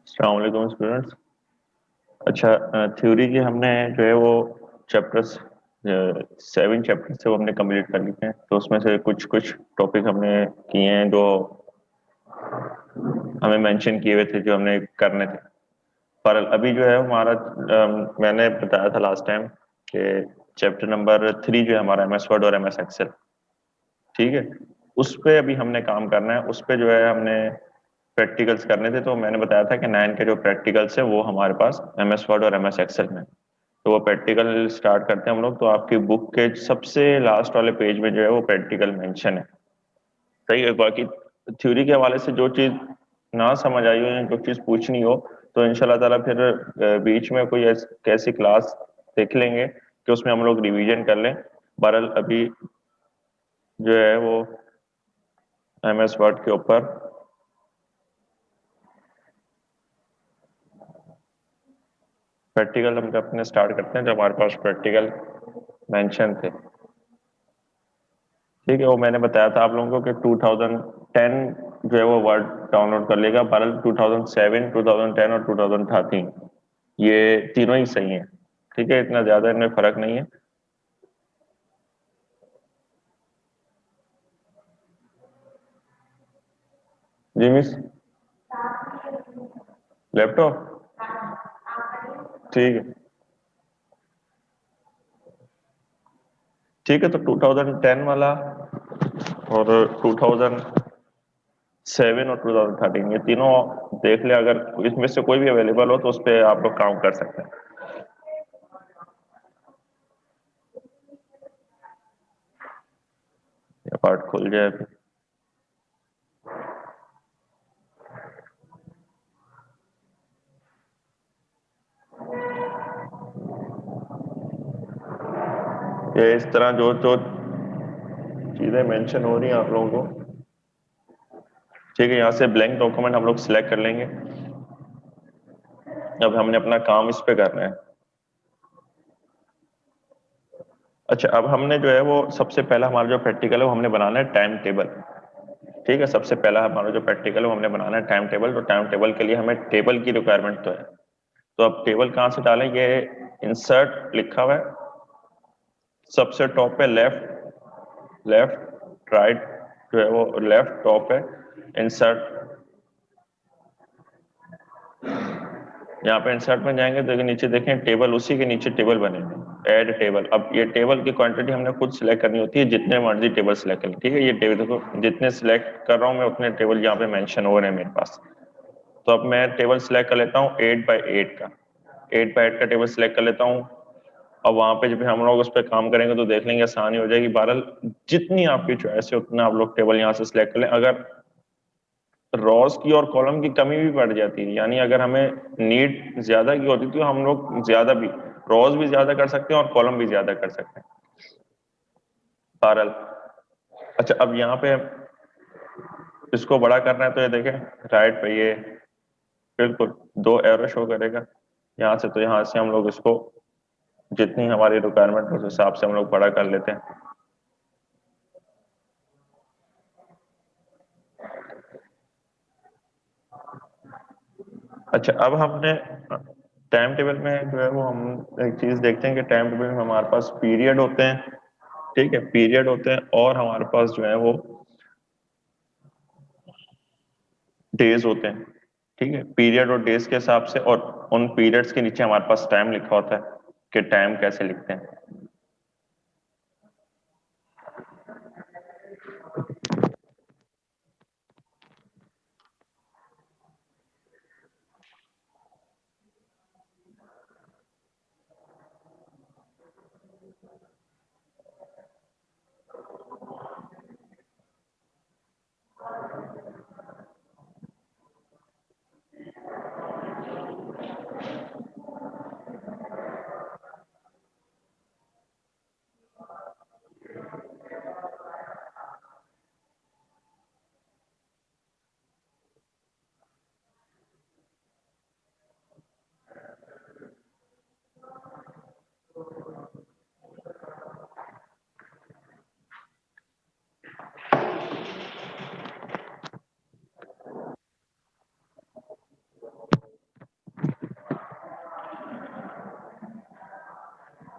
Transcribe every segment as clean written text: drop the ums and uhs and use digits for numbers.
अस्सलाम वालेकुम स्टूडेंट्स। अच्छा, थ्योरी के हमने जो है वो चैप्टर्स 7 चैप्टर्स थे वो हमने कंप्लीट कर लिए हैं। तो उसमें से कुछ कुछ टॉपिक हमने किए हैं जो हमें मेंशन किए हुए थे, जो हमने करने थे। पर अभी जो है हमारा मैंने बताया था लास्ट टाइम कि चैप्टर नंबर 3 जो है हमारा एम एस वर्ड और एम एस एक्सेल, ठीक है, उस पे अभी हमने काम करना है। उस पे जो है हमने प्रैक्टिकल्स करने थे। तो मैंने बताया था कि 9 के जो प्रैक्टिकल्स है वो हमारे पास एम एस वर्ड और एम एस एक्सेल में। तो वो प्रैक्टिकल स्टार्ट करते हैं हम लोग। तो आपकी बुक के सबसे लास्ट वाले पेज में जो है वो प्रैक्टिकल मेंशन है। सही है। बाकी थ्योरी के हवाले से जो चीज़ ना समझ आई हो या जो चीज़ पूछनी हो तो इंशाल्लाह ताला फिर बीच में कोई कैसी क्लास देख लेंगे कि उसमें हम लोग रिवीजन कर लें। बहरहाल अभी जो है वो एम एस वर्ड के ऊपर प्रैक्टिकल हम अपने स्टार्ट करते हैं। जब हमारे पास प्रैक्टिकल मेंशन थे, ठीक है, वो मैंने बताया था आप लोगों को कि 2010 जो है वो वर्ड डाउनलोड कर लेगा। बहरहाल 2007, 2010 और 2013 ये तीनों ही सही हैं। ठीक है, इतना ज्यादा इनमें फर्क नहीं है। जी मिस, लैपटॉप, ठीक है। ठीक है, तो 2010 वाला और 2007 और 2013 ये तीनों देख ले। अगर इसमें से कोई भी अवेलेबल हो तो उस पर आप लोग काम कर सकते हैं। ये पार्ट खुल जाए अभी। ये इस तरह जो जो चीजें मेंशन हो रही हैं आप लोगों को, ठीक है, यहाँ से ब्लैंक डॉक्यूमेंट हम लोग सिलेक्ट कर लेंगे। अब हमने अपना काम इस पे करना है। अच्छा, अब हमने जो है वो सबसे पहला हमारा जो प्रैक्टिकल है वो हमने बनाना है टाइम टेबल। ठीक है, सबसे पहला हमारा जो प्रैक्टिकल है वो हमने बनाना है टाइम टेबल। तो टाइम टेबल के लिए हमें टेबल की रिक्वायरमेंट तो है। तो अब टेबल कहाँ से डालें? ये इंसर्ट लिखा हुआ है सबसे टॉप पे, लेफ्ट लेफ्ट राइट जो है वो लेफ्ट टॉप है, इंसर्ट। यहाँ पे इंसर्ट में जाएंगे तो नीचे देखें टेबल, उसी के नीचे टेबल बनेंगे, ऐड टेबल। अब ये टेबल की क्वांटिटी हमने खुद सिलेक्ट करनी होती है, जितने मर्जी टेबल सिलेक्ट करें। ठीक है, ये टेबल देखो जितने सिलेक्ट कर रहा हूँ मैं उतने टेबल यहाँ पे मेंशन हो रहे हैं मेरे पास। तो अब मैं टेबल सिलेक्ट कर लेता हूँ 8 बाई 8 का, 8 बाई 8 का टेबल सिलेक्ट कर लेता हूँ। अब वहां पे जब हम लोग उस पर काम करेंगे तो देख लेंगे, आसानी हो जाएगी। बहरहाल जितनी आपकी चॉइस है उतना आप लोग टेबल यहाँ से सिलेक्ट कर लें। अगर रॉस की और कॉलम की कमी भी पड़ जाती है, यानी अगर हमें नीड ज्यादा की होती तो हम लोग ज्यादा भी रॉस भी ज्यादा कर सकते हैं और कॉलम भी ज्यादा कर सकते हैं। बहरहाल अच्छा, अब यहाँ पे इसको बड़ा करना है तो ये देखें राइट पे ये बिल्कुल दो एरो शो करेगा यहाँ से। तो यहाँ से हम लोग इसको जितनी हमारी रिक्वायरमेंट उस हिसाब से हम लोग बड़ा कर लेते हैं। अच्छा, अब हमने टाइम टेबल में जो है वो हम एक चीज देखते हैं कि टाइम टेबल में हमारे पास पीरियड होते हैं। ठीक है, पीरियड होते हैं और हमारे पास जो है वो डेज होते हैं। ठीक है, पीरियड और डेज के हिसाब से, और उन पीरियड्स के नीचे हमारे पास टाइम लिखा होता है कि टाइम कैसे लिखते हैं।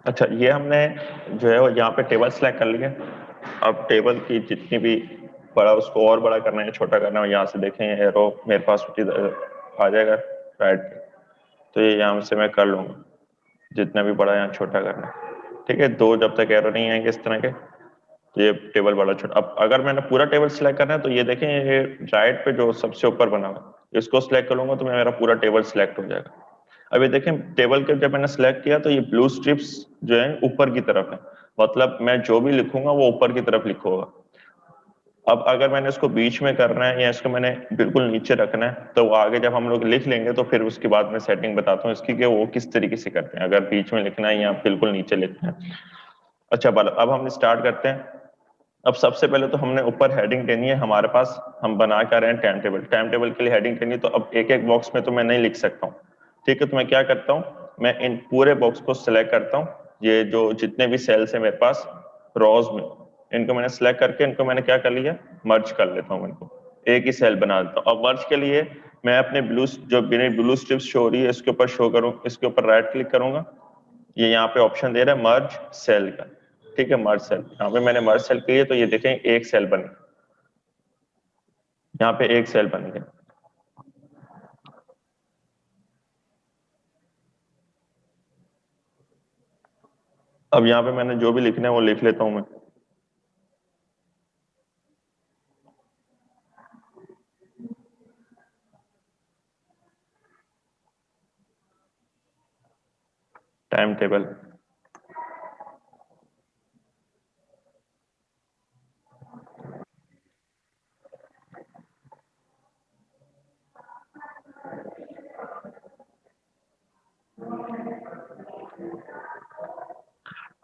अच्छा, ये हमने जो है वो यहाँ पे टेबल सेलेक्ट कर लिया। अब टेबल की जितनी भी बड़ा, उसको और बड़ा करना है, छोटा करना है, यहाँ से देखें एरो मेरे पास आ जाएगा राइट, तो ये यहाँ से मैं कर लूँगा जितना भी बड़ा यहाँ छोटा करना है। ठीक है, दो जब तक एरो नहीं आएंगे इस तरह के, तो ये टेबल बड़ा छोटा। अब अगर मैंने पूरा टेबल सिलेक्ट करना है तो ये देखें, ये राइट पे जो सबसे ऊपर बना हुआ इसको सिलेक्ट करूंगा तो मेरा पूरा टेबल सिलेक्ट हो जाएगा। अब ये देखें, टेबल के जब मैंने सेलेक्ट किया तो ये ब्लू स्ट्रिप्स जो है ऊपर की तरफ है, मतलब मैं जो भी लिखूंगा वो ऊपर की तरफ लिखूंगा। अब अगर मैंने इसको बीच में करना है या इसको मैंने बिल्कुल नीचे रखना है, तो आगे जब हम लोग लिख लेंगे तो फिर उसके बाद मैं सेटिंग बताता हूँ इसकी कि वो किस तरीके से करते हैं, अगर बीच में लिखना है या बिल्कुल नीचे लिखना है। अच्छा, अब हम स्टार्ट करते हैं। अब सबसे पहले तो हमने ऊपर हेडिंग देनी है हमारे पास, हम बना कर रहे हैं टाइम टेबल। टाइम टेबल के लिए हेडिंग देनी है, तो अब एक एक बॉक्स में तो मैं नहीं लिख सकता हूँ। ठीक है, तो मैं क्या करता हूँ, मैं इन पूरे बॉक्स को सिलेक्ट करता हूँ, ये जो जितने भी सेल्स है मेरे पास रोज में, इनको मैंने सिलेक्ट करके इनको मैंने क्या कर लिया, मर्ज कर लेता हूँ, इनको एक ही सेल बना देता हूँ। अब मर्ज के लिए मैं अपने जो मेरी ब्लू स्ट्रिप्स शो हो रही है इसके ऊपर शो करूँ, इसके ऊपर राइट क्लिक करूंगा, ये यहाँ पे ऑप्शन दे रहा है मर्ज सेल का। ठीक है, मर्ज सेल, यहाँ पे मैंने मर्ज सेल किया तो ये देखें एक सेल बन गया, यहाँ पे एक सेल बन गया। अब यहाँ पे मैंने जो भी लिखना है वो लिख लेता हूँ मैं। टाइम टेबल,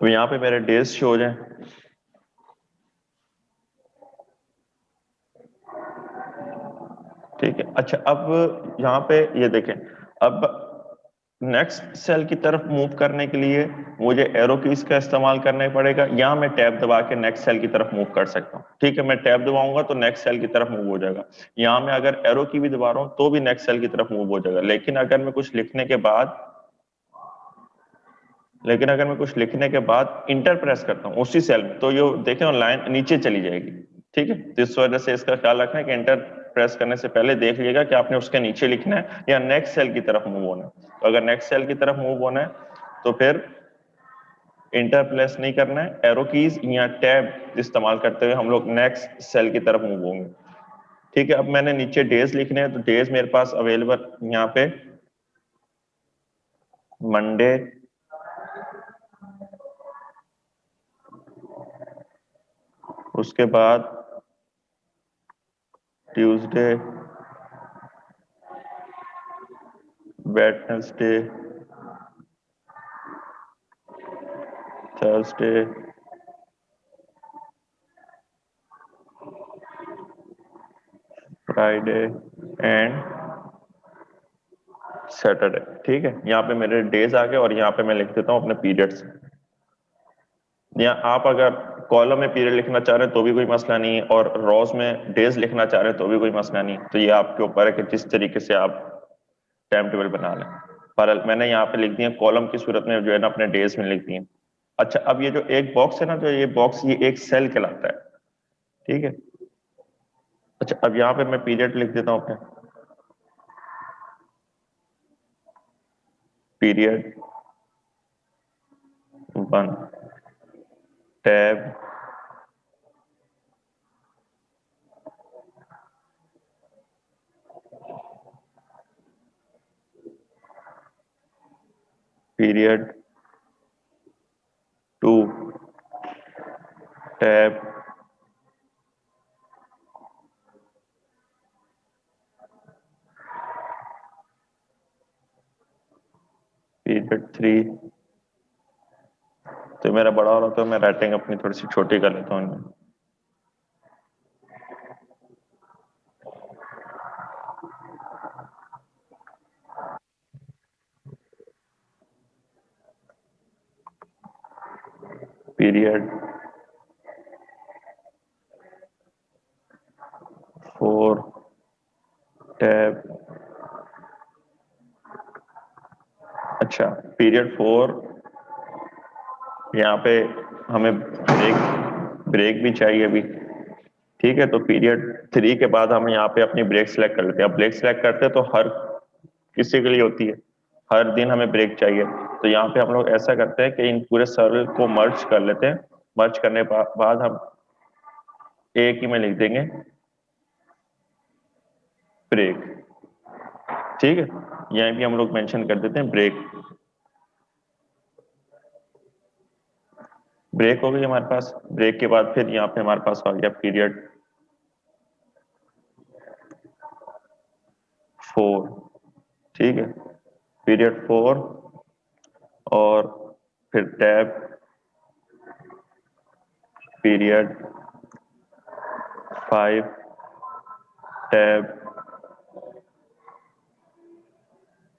अब यहाँ पे मेरे डेज शो हो जाए। ठीक है, अच्छा अब यहाँ पे ये देखें, अब नेक्स्ट सेल की तरफ मूव करने के लिए मुझे एरो कीज का इस्तेमाल करना पड़ेगा, या मैं टैब दबा के नेक्स्ट सेल की तरफ मूव कर सकता हूँ। ठीक है, मैं टैब दबाऊंगा तो नेक्स्ट सेल की तरफ मूव हो जाएगा, यहाँ मैं अगर एरो की भी दबा रहा हूँ तो भी नेक्स्ट सेल की तरफ मूव हो जाएगा। लेकिन अगर मैं कुछ लिखने के बाद इंटर प्रेस करता हूँ उसी सेल में, तो ये देखें लाइन नीचे चली जाएगी। ठीक है, तो इस वजह से इसका ख्याल रखना है कि इंटर प्रेस करने से पहले देख लीजिएगा कि आपने उसके नीचे लिखना है या नेक्स्ट सेल की तरफ मूव होना है। तो अगर नेक्स्ट सेल की तरफ मूव होना है तो फिर इंटर प्रेस नहीं करना है, एरो कीज या टैब इस्तेमाल करते हुए हम लोग नेक्स्ट सेल की तरफ मूव होंगे। ठीक है, अब मैंने नीचे डेज लिखने हैं, तो डेज मेरे पास अवेलेबल यहाँ पे मंडे, उसके बाद Tuesday, Wednesday, Thursday, Friday and Saturday. ठीक है, यहाँ पे मेरे डेज आ गए और यहाँ पे मैं लिख देता हूँ अपने पीरियड्स। या आप अगर कॉलम में पीरियड लिखना चाह रहे हैं तो भी कोई मसला नहीं है, और रोज में डेज लिखना चाह रहे हैं तो भी कोई मसला नहीं, तो ये आपके ऊपर है कि जिस तरीके से आप टाइम टेबल बना लें। पर मैंने यहाँ पे लिख दिया कॉलम की सूरत में जो है ना अपने डेज में लिख दिए। अच्छा, अब ये जो एक बॉक्स है ना, जो ये बॉक्स ये एक सेल कहलाता है। ठीक है, अच्छा अब यहाँ पे मैं पीरियड लिख देता हूँ अपने, period 1, tab period 2, tab period 3। तो मेरा बड़ा हो रहा तो मैं राइटिंग अपनी थोड़ी सी छोटी कर लेता हूँ इनमें। पीरियड 4, टैब, अच्छा पीरियड 4 यहाँ पे हमें ब्रेक भी चाहिए अभी, ठीक है। तो पीरियड 3 के बाद हम यहाँ पे अपनी ब्रेक सेलेक्ट कर लेते हैं। अब ब्रेक सेलेक्ट करते हैं तो हर किसी के लिए होती है, हर दिन हमें ब्रेक चाहिए। तो यहाँ पे हम लोग ऐसा करते हैं कि इन पूरे सर्कल को मर्ज कर लेते हैं। मर्ज करने के बाद हम एक ही में लिख देंगे ब्रेक, ठीक है। यहाँ भी हम लोग मेंशन कर देते हैं ब्रेक। ब्रेक हो गई हमारे पास। ब्रेक के बाद फिर यहाँ पे हमारे पास आ गया पीरियड 4, ठीक है। पीरियड 4 और फिर टैब पीरियड 5 टैब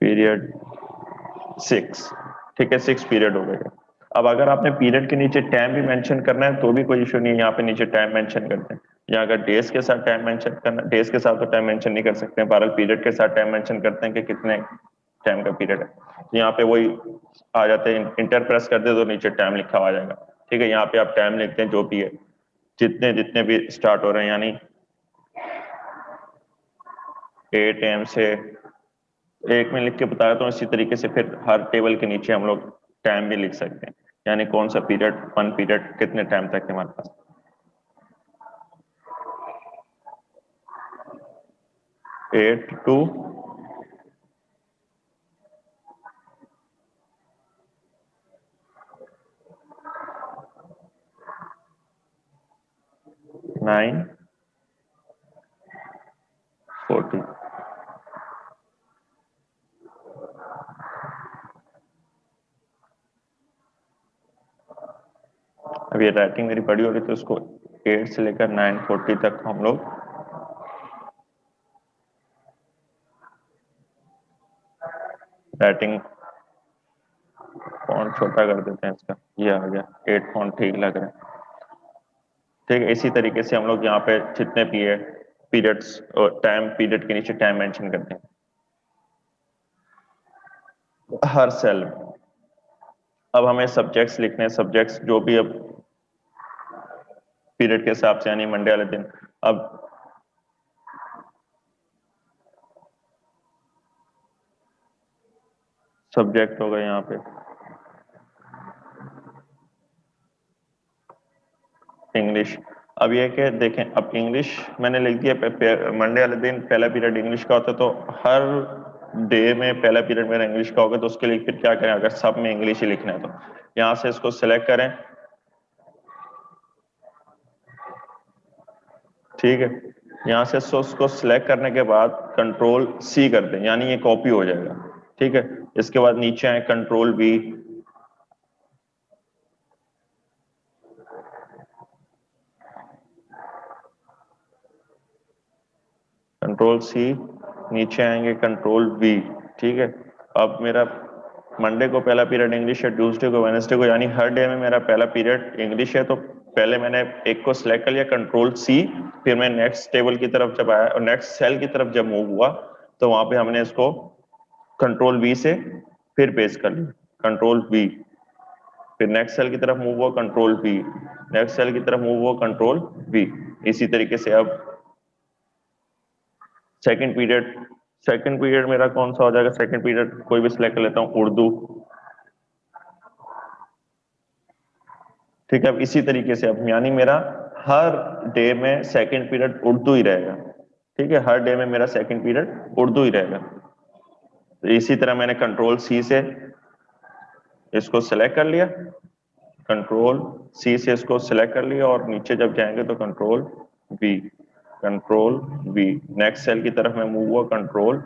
पीरियड 6, ठीक है। 6 पीरियड हो गए। अब अगर आपने पीरियड के नीचे टाइम भी मेंशन करना है तो भी कोई इशू नहीं है, यहाँ पे नीचे टाइम मेंशन करते हैं। या अगर डेज के साथ टाइम मेंशन करना, डेज के साथ तो टाइम मेंशन नहीं कर सकते हैं, बहरहाल पीरियड के साथ टाइम मेंशन करते हैं कि कितने टाइम का पीरियड है। तो यहाँ पे वही आ जाते हैं, इंटर प्रेस कर दे तो नीचे टाइम लिखा हुआ आ जाएगा, ठीक है। यहाँ पे आप टाइम लिखते हैं जो भी है, जितने जितने भी स्टार्ट हो रहे हैं, यानी 8 AM से एक में लिख के बताया तो इसी तरीके से फिर हर टेबल के नीचे हम लोग टाइम भी लिख सकते हैं, यानी कौन सा पीरियड, 1 पीरियड कितने टाइम तक है हमारे पास। 8 to 9:40। अब ये राइटिंग मेरी बड़ी हो रही तो इसको 8 से लेकर 9:40 तक हम लोग राइटिंग फॉन्ट छोटा कर देते हैं इसका, ये आ गया 8 फॉन्ट ठीक लग रहा है, ठीक है। इसी तरीके से हम लोग यहाँ पे जितने पीरियड्स और टाइम, पीरियड के नीचे टाइम मेंशन करते हैं हर सेल में। अब हमें सब्जेक्ट्स लिखने हैं, सब्जेक्ट्स जो भी अब पीरियड के हिसाब से, यानी मंडे वाले दिन। अब सब्जेक्ट होगा यहाँ पे इंग्लिश। अब ये कि देखें, अब इंग्लिश मैंने लिख दिया, मंडे वाले दिन पहला पीरियड इंग्लिश का होता है, तो हर डे में पहला पीरियड मेरा इंग्लिश का होगा। तो उसके लिए फिर क्या करें, अगर सब में इंग्लिश ही लिखना है तो यहाँ से इसको सिलेक्ट करें, ठीक है। यहाँ से उसको सिलेक्ट करने के बाद कंट्रोल C कर दें, यानी ये कॉपी हो जाएगा, ठीक है। इसके बाद नीचे आए कंट्रोल V, कंट्रोल C, नीचे आएंगे कंट्रोल V, ठीक है। अब मेरा मंडे को पहला पीरियड इंग्लिश है, ट्यूसडे को, वेडनेसडे को, यानी हर डे में मेरा पहला पीरियड इंग्लिश है। तो पहले मैंने एक को सिलेक्ट कर लिया कंट्रोल C, फिर मैं नेक्स्ट टेबल की तरफ जब आया और नेक्स्ट सेल की तरफ जब मूव हुआ तो वहां पे हमने इसको कंट्रोल V से फिर पेस्ट कर लिया कंट्रोल V, फिर नेक्स्ट सेल की तरफ मूव हुआ कंट्रोल V, नेक्स्ट सेल की तरफ मूव हुआ कंट्रोल V। इसी तरीके से अब सेकंड पीरियड मेरा कौन सा हो जाएगा, सेकंड पीरियड कोई भी सिलेक्ट कर लेता हूँ, उर्दू, ठीक है। अब इसी तरीके से अब यानी मेरा हर डे में सेकंड पीरियड उर्दू ही रहेगा, ठीक है। हर डे में मेरा सेकंड पीरियड उर्दू ही रहेगा। तो इसी तरह मैंने कंट्रोल C से इसको सिलेक्ट कर लिया, कंट्रोल C से इसको सिलेक्ट कर लिया, और नीचे जब जाएंगे तो V, control V, next cell की तरफ मैं मूव हुआ कंट्रोल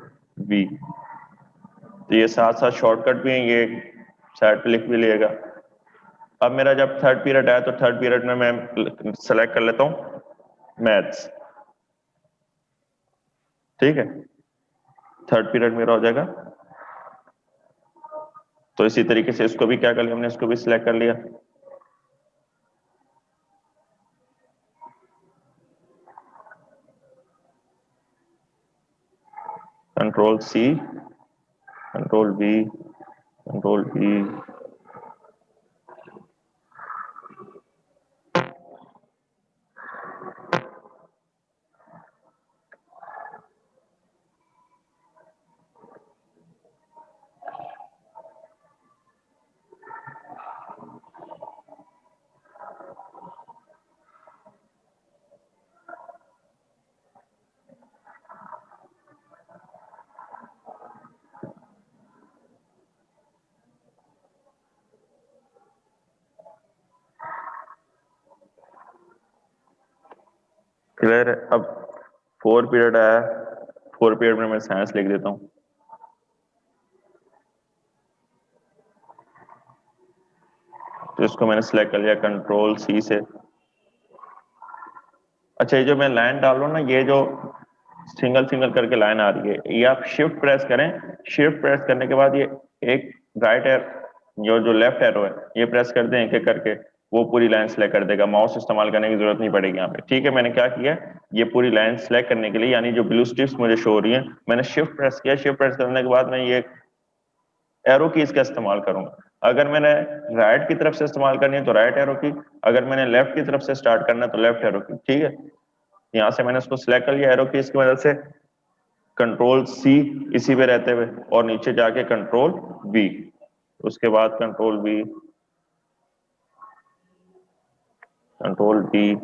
V। तो ये साथ साथ शॉर्टकट भी है, ये साइड पे लिख भी लिएगा। अब मेरा जब थर्ड पीरियड आया तो थर्ड पीरियड में मैं सेलेक्ट कर लेता हूं मैथ्स, ठीक है। थर्ड पीरियड मेरा हो जाएगा। तो इसी तरीके से इसको भी क्या कर लिया हमने, इसको भी सिलेक्ट कर लिया, control C, control V, control V, clear है? अब 4 पीरियड आया, 4 पीरियड में मैं साइंस लिख देता हूँ। तो इसको मैंने सिलेक्ट कर लिया कंट्रोल सी से। अच्छा, ये जो मैं लाइन डाल रहा हूँ ना, ये जो सिंगल सिंगल करके लाइन आ रही है, ये आप शिफ्ट प्रेस करें। शिफ्ट प्रेस करने के बाद ये एक राइट एर जो जो लेफ्ट एरो है ये प्रेस कर दें एक एक करके, वो पूरी लाइन सेलेक्ट कर देगा। माउस इस्तेमाल करने की जरूरत नहीं पड़ेगी यहाँ पे। ठीक है, मैंने क्या किया, ये पूरी लाइन सेलेक्ट करने के लिए, यानी जो ब्लू स्ट्रिप्स मुझे शो हो रही है, मैंने शिफ्ट प्रेस किया। शिफ्ट प्रेस करने के बाद मैं ये एरो कीज का इस्तेमाल करूंगा। अगर मैंने राइट की तरफ से इस्तेमाल करनी है तो राइट एरो की, अगर मैंने लेफ्ट की तरफ से स्टार्ट करना है तो लेफ्ट एरो की। ठीक है, यहाँ से मैंने उसको सिलेक्ट कर लिया एरो कीज की मदद से, कंट्रोल सी इसी पे रहते हुए, और नीचे जाके कंट्रोल वी, उसके बाद कंट्रोल वी, कंट्रोल वी।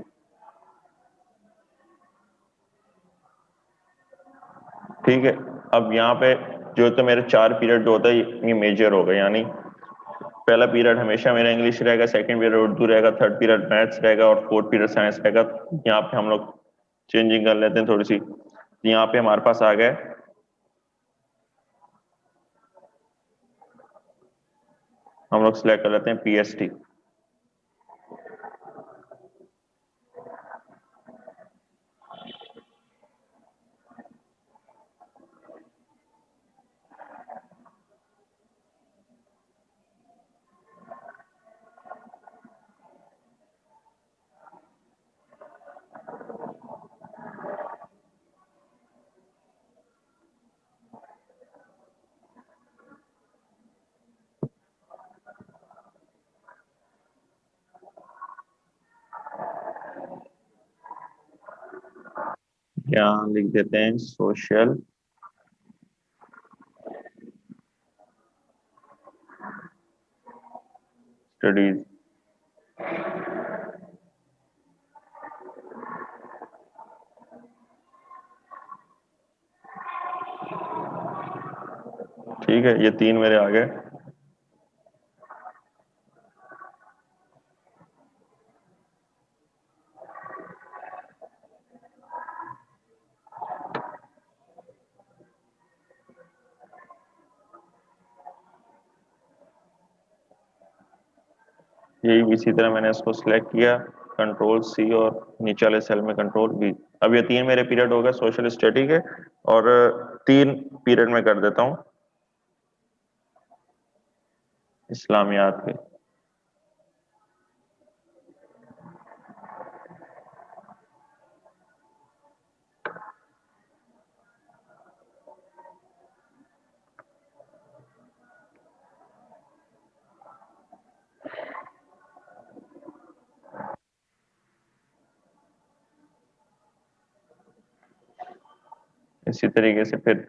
ठीक है, अब यहाँ पे जो तो मेरे 4 पीरियड जो होता है ये मेजर हो गए, यानी पहला पीरियड हमेशा मेरा इंग्लिश रहेगा, सेकंड पीरियड उर्दू रहेगा, थर्ड पीरियड मैथ्स रहेगा, और फोर्थ पीरियड साइंस रहेगा। यहाँ पे हम लोग चेंजिंग कर लेते हैं थोड़ी सी। यहाँ पे हमारे पास आ गए, हम लोग सिलेक्ट कर लेते हैं पीएसटी। यहाँ लिख देते हैं सोशल स्टडीज। ठीक है, ये 3 मेरे आ गए। यही इसी तरह मैंने इसको सिलेक्ट किया, कंट्रोल सी, और नीचे वाले सेल में कंट्रोल वी। अब ये 3 मेरे पीरियड हो गए सोशल स्टडी के, और 3 पीरियड में कर देता हूँ इस्लामियात के। इसी तरीके से फिर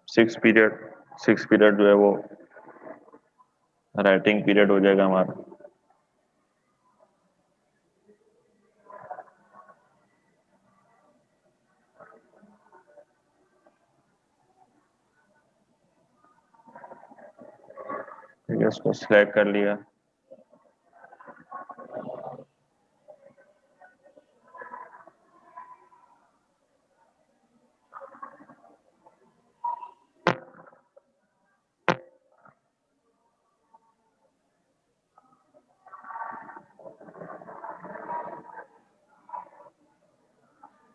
6 पीरियड, 6 पीरियड जो है वो राइटिंग पीरियड हो जाएगा हमारा। ठीक है, इसको सिलेक्ट कर लिया।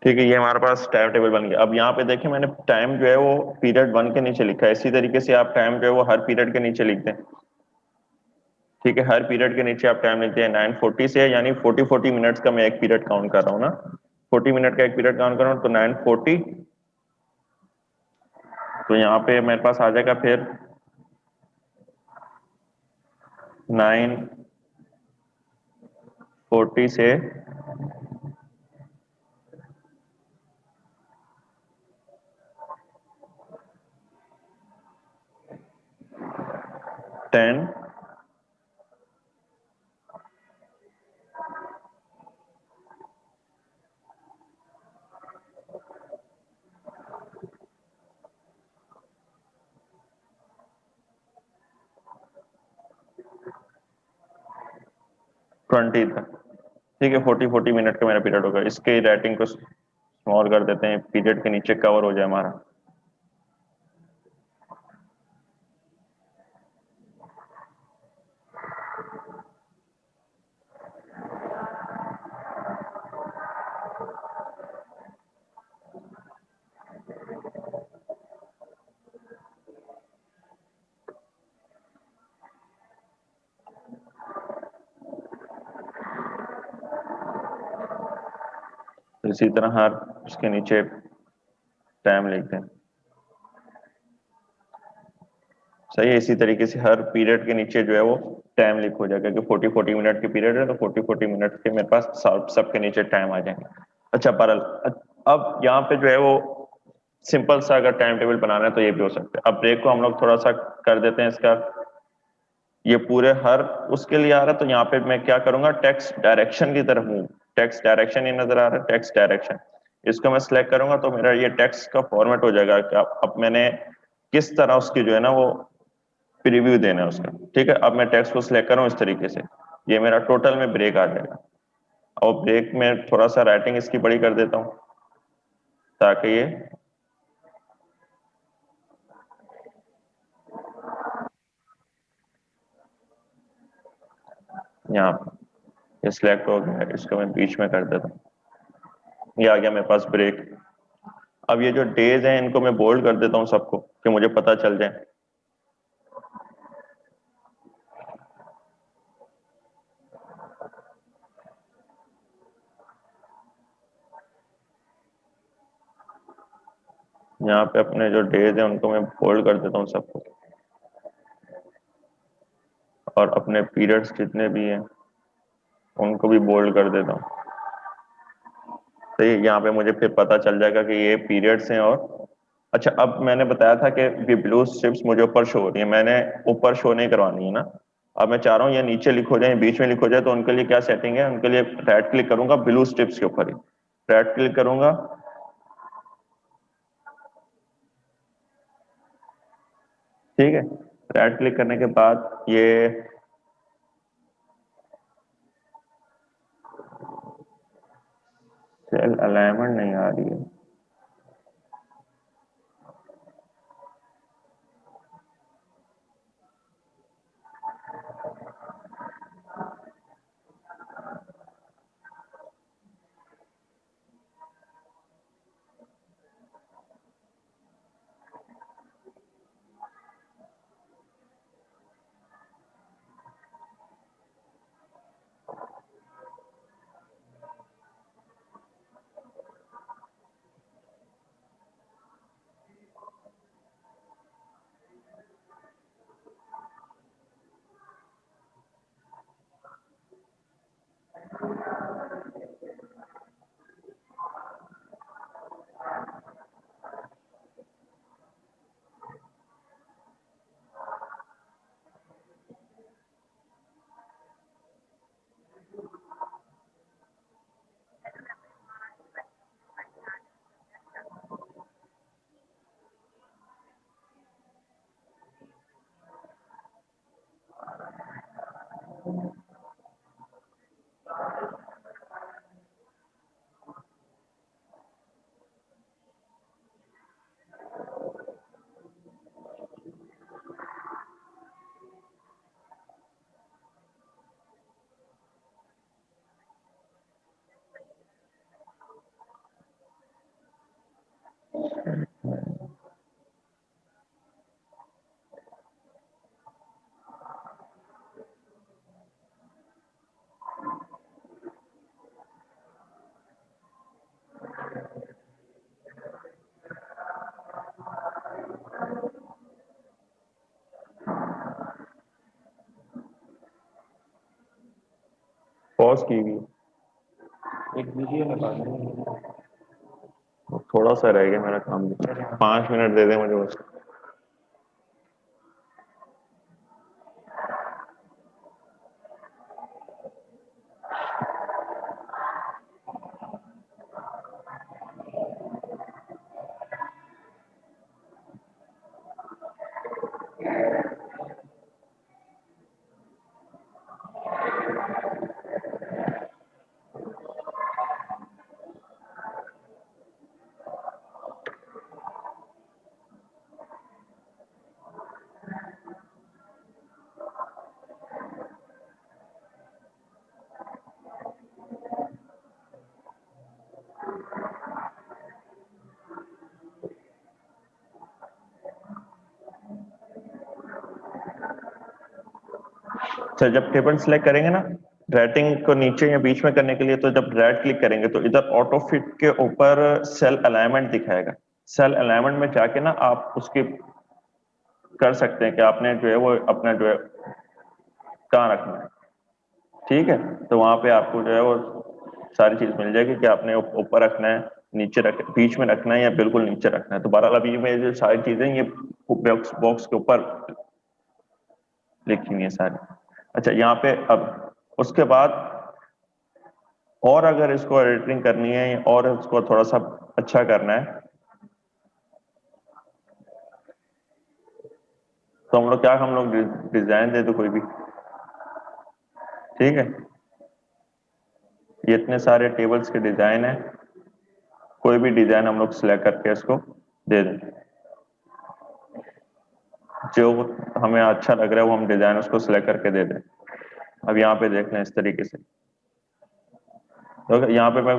ठीक है, ये हमारे पास टाइम टेबल बन गया। अब यहाँ पे देखिए, मैंने टाइम जो है वो पीरियड 1 के नीचे लिखा है। इसी तरीके से आप टाइम जो है वो हर पीरियड के नीचे लिख दें। ठीक है, हर पीरियड के नीचे आप टाइम लिखते हैं 9:40 से, यानी 40-40 मिनट्स का मैं एक पीरियड काउंट कर रहा हूँ ना, 40 मिनट का एक पीरियड काउंट कर रहा हूँ, तो 9:40। तो यहाँ पे मेरे पास आ जाएगा फिर 9:40 से 10:20 तक। ठीक है, 40-40 मिनट का मेरा पीरियड होगा। इसके राइटिंग को स्मॉल कर देते हैं, पीरियड के नीचे कवर हो जाए हमारा। तो इसी तरह हर उसके नीचे टाइम लिखते हैं। सही है, इसी तरीके से हर पीरियड के नीचे जो है वो टाइम लिख हो जाएगा, क्योंकि 40-40 मिनट की पीरियड है, तो 40-40 मिनट के मेरे पास सबके नीचे टाइम आ जाएंगे। अच्छा पारल, अब यहाँ पे जो है वो सिंपल सा अगर टाइम टेबल बनाना है तो ये भी हो सकता है। अब ब्रेक को हम लोग थोड़ा सा कर देते हैं इसका, ये पूरे हर उसके लिए आ रहा है, तो यहाँ पे मैं क्या करूंगा, टेक्स्ट डायरेक्शन की तरफ मूव। टेक्स्ट डायरेक्शन ही नजर आ रहा है, टेक्स्ट डायरेक्शन, इसको मैं सिलेक्ट करूंगा तो मेरा ये टेक्स्ट का फॉर्मेट हो जाएगा कि अब मैंने किस तरह उसकी जो है ना वो प्रीव्यू देना है उसका। ठीक है, अब मैं टेक्स्ट को सिलेक्ट कर रहा हूँ इस तरीके से, ये मेरा टोटल में ब्रेक आ जाएगा। और ब्रेक में थोड़ा सा राइटिंग इसकी बड़ी कर देता हूँ ताकि ये यहाँ ये सिलेक्ट हो गया, इसको मैं बीच में कर देता हूँ, ये आ गया मेरे पास ब्रेक। अब ये जो डेज हैं इनको मैं बोल्ड कर देता हूँ सबको, कि मुझे पता चल जाए। यहाँ पे अपने जो डेज हैं उनको मैं बोल्ड कर देता हूँ सबको, और अपने पीरियड्स जितने भी हैं उनको भी बोल्ड कर देता हूँ। तो यहाँ पे मुझे फिर पता चल जाएगा कि ये पीरियड्स हैं। और अच्छा, अब मैंने बताया था कि ब्लू स्ट्रिप्स मुझे ऊपर शो हो रही है, मैंने ऊपर शो नहीं करवानी है ना। अब मैं चाह रहा हूँ ये नीचे लिखो जाए, बीच में लिखो जाए, तो उनके लिए क्या सेटिंग है, उनके लिए राइट क्लिक करूंगा ब्लू स्ट्रिप्स के ऊपर ही राइट क्लिक करूंगा। ठीक है, राइट क्लिक करने के बाद ये सेल अलाइनमेंट नहीं आ रही है। पॉज की हुई एक वीडियो लगा दें। थोड़ा सा रह गया मेरा काम भी, 5 मिनट दे दे मुझे बस। अच्छा, जब टेबल सिलेक्ट करेंगे ना राइटिंग को नीचे या बीच में करने के लिए, तो जब राइट क्लिक करेंगे तो इधर ऑटो फिट के ऊपर सेल अलाइनमेंट दिखाएगा। सेल अलाइनमेंट में जाके ना आप उसकी कर सकते हैं कि आपने जो है वो अपना जो है कहाँ रखना है। ठीक है, तो वहां पे आपको जो है वो सारी चीज मिल जाएगी कि आपने ऊपर रखना है, नीचे रख, बीच में रखना है या बिल्कुल नीचे रखना है। तो बहरहाल अभी में जो सारी चीजें ये बॉक्स बॉक्स के ऊपर लिखी हुई है सारी। अच्छा, यहाँ पे अब उसके बाद और अगर इसको एडिटिंग करनी है और इसको थोड़ा सा अच्छा करना है, तो हम लोग डिजाइन दे दो कोई भी। ठीक है, ये इतने सारे टेबल्स के डिजाइन है, कोई भी डिजाइन हम लोग सिलेक्ट करके इसको दे दें, जो हमें अच्छा लग रहा है वो हम डिजाइन उसको सिलेक्ट करके दे दें। अब यहाँ पे देख लें इस तरीके से, तो यहाँ पे मैं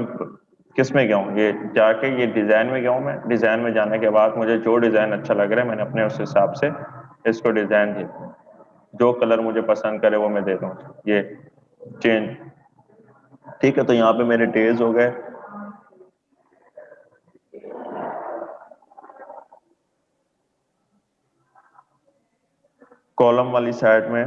किस में गया हूँ, ये जाके ये डिजाइन में गया हूँ। मैं डिजाइन में जाने के बाद मुझे जो डिजाइन अच्छा लग रहा है मैंने अपने उस हिसाब से इसको डिजाइन दिया, जो कलर मुझे पसंद करे वो मैं दे दूँ, ये चेंज। ठीक है, तो यहाँ पे मेरे डेज हो गए। कॉलम वाली साइड में,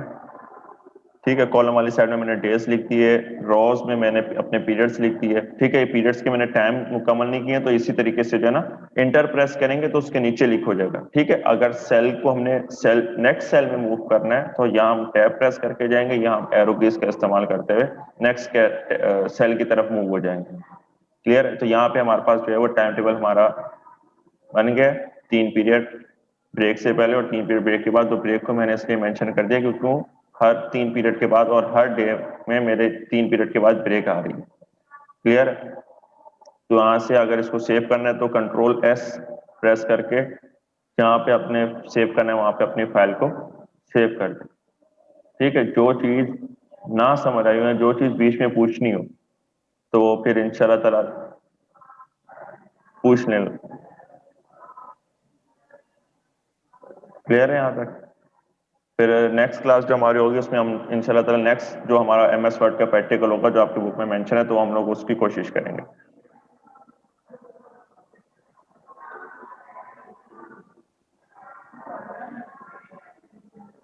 ठीक है, कॉलम वाली साइड में मैंने डेज लिख दिए, रॉज में मैंने अपने पीरियड्स लिख दिए। ठीक है, ये पीरियड्स के मैंने टाइम मुकम्मल नहीं किए, तो इसी तरीके से जो है ना इंटर प्रेस करेंगे तो उसके नीचे लिख हो जाएगा। ठीक है, अगर सेल को हमने सेल नेक्स्ट सेल में मूव करना है तो यहाँ हम टैब प्रेस करके जाएंगे, यहाँ एरो कीज का इस्तेमाल करते हुए नेक्स्ट सेल की तरफ मूव हो जाएंगे। क्लियर है, तो यहाँ पे हमारे पास जो है वो टाइम टेबल हमारा बन गया। 3 पीरियड ब्रेक से पहले और 3 पीरियड ब्रेक के बाद। तो ब्रेक को मैंने इसलिए मेंशन कर दिया क्योंकि हर 3 पीरियड के बाद और हर डे में मेरे 3 पीरियड के बाद ब्रेक आ रही है। क्लियर है, तो यहाँ से अगर इसको सेव करना है तो Ctrl+S प्रेस करके जहाँ पे अपने सेव करना है वहां पे अपनी फाइल को सेव कर दें। ठीक है, जो चीज ना समझ आई हो, जो चीज बीच में पूछनी हो, तो वो फिर इंशाल्लाह ताला पूछ लें। क्लियर है यहाँ तक? फिर नेक्स्ट क्लास जो हमारी होगी उसमें हम इंशाल्लाह ताला नेक्स्ट जो हमारा MS वर्ड का प्रैक्टिकल होगा जो आपकी बुक में मेंशन है, तो हम लोग उसकी कोशिश करेंगे।